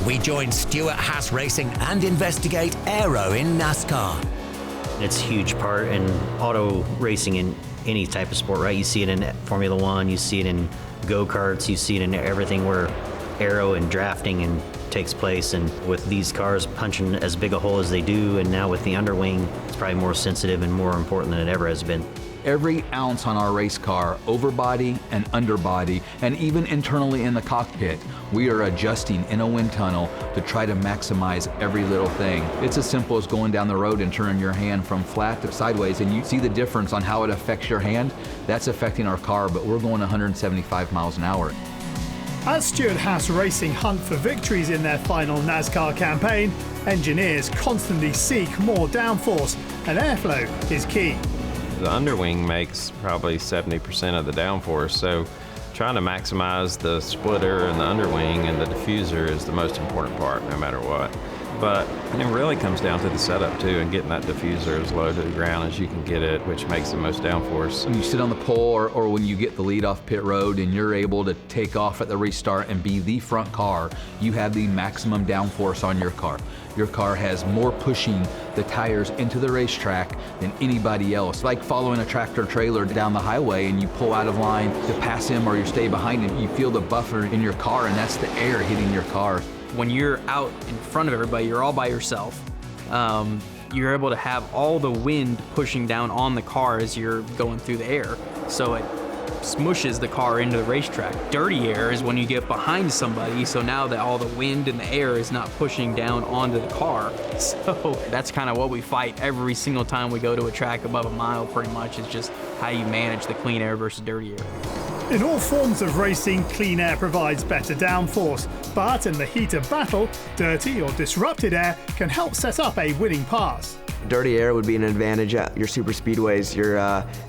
we join Stewart-Haas Racing and investigate aero in NASCAR. It's a huge part in auto racing in any type of sport, right? You see it in Formula One, you see it in go-karts, you see it in everything where aero and drafting takes place. And with these cars punching as big a hole as they do, and now with the underwing, it's probably more sensitive and more important than it ever has been. Every ounce on our race car, overbody and underbody, and even internally in the cockpit, we are adjusting in a wind tunnel to try to maximize every little thing. It's as simple as going down the road and turning your hand from flat to sideways, and you see the difference on how it affects your hand. That's affecting our car, but we're going 175 miles an hour. As Stewart-Haas Racing hunt for victories in their final NASCAR campaign, engineers constantly seek more downforce, and airflow is key. The underwing makes probably 70% of the downforce, so trying to maximize the splitter and the underwing and the diffuser is the most important part, no matter what. But it really comes down to the setup too, and getting that diffuser as low to the ground as you can get it, which makes the most downforce. When you sit on the pole or when you get the lead off pit road and you're able to take off at the restart and be the front car, you have the maximum downforce on your car. Your car has more pushing the tires into the racetrack than anybody else. Like following a tractor trailer down the highway and you pull out of line to pass him or you stay behind him, you feel the buffer in your car, and that's the air hitting your car. When you're out in front of everybody, you're all by yourself. You're able to have all the wind pushing down on the car as you're going through the air. So it smushes the car into the racetrack. Dirty air is when you get behind somebody, so now that all the wind and the air is not pushing down onto the car. So that's kind of what we fight every single time we go to a track above a mile, pretty much. It's just how you manage the clean air versus dirty air. In all forms of racing, clean air provides better downforce, but in the heat of battle, dirty or disrupted air can help set up a winning pass. Dirty air would be an advantage at your super speedways, your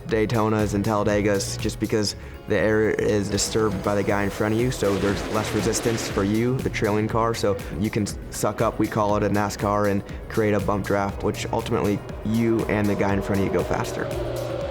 Daytonas and Talladegas, just because the air is disturbed by the guy in front of you, so there's less resistance for you, the trailing car, so you can suck up, we call it a NASCAR, and create a bump draft, which ultimately you and the guy in front of you go faster.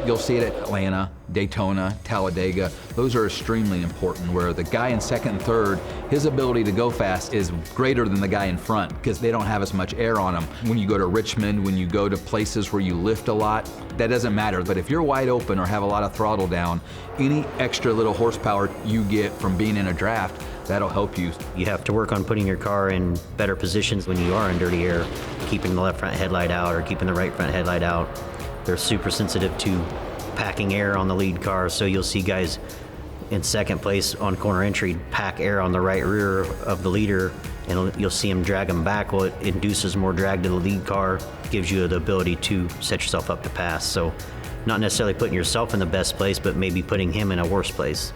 You'll see it at Atlanta, Daytona, Talladega. Those are extremely important, where the guy in second and third, his ability to go fast is greater than the guy in front because they don't have as much air on them. When you go to Richmond, when you go to places where you lift a lot, that doesn't matter. But if you're wide open or have a lot of throttle down, any extra little horsepower you get from being in a draft, that'll help you. You have to work on putting your car in better positions when you are in dirty air, keeping the left front headlight out or keeping the right front headlight out. They're super sensitive to packing air on the lead car, so you'll see guys in second place on corner entry pack air on the right rear of the leader, and you'll see them drag them back. Well, it induces more drag to the lead car, gives you the ability to set yourself up to pass. So not necessarily putting yourself in the best place, but maybe putting him in a worse place.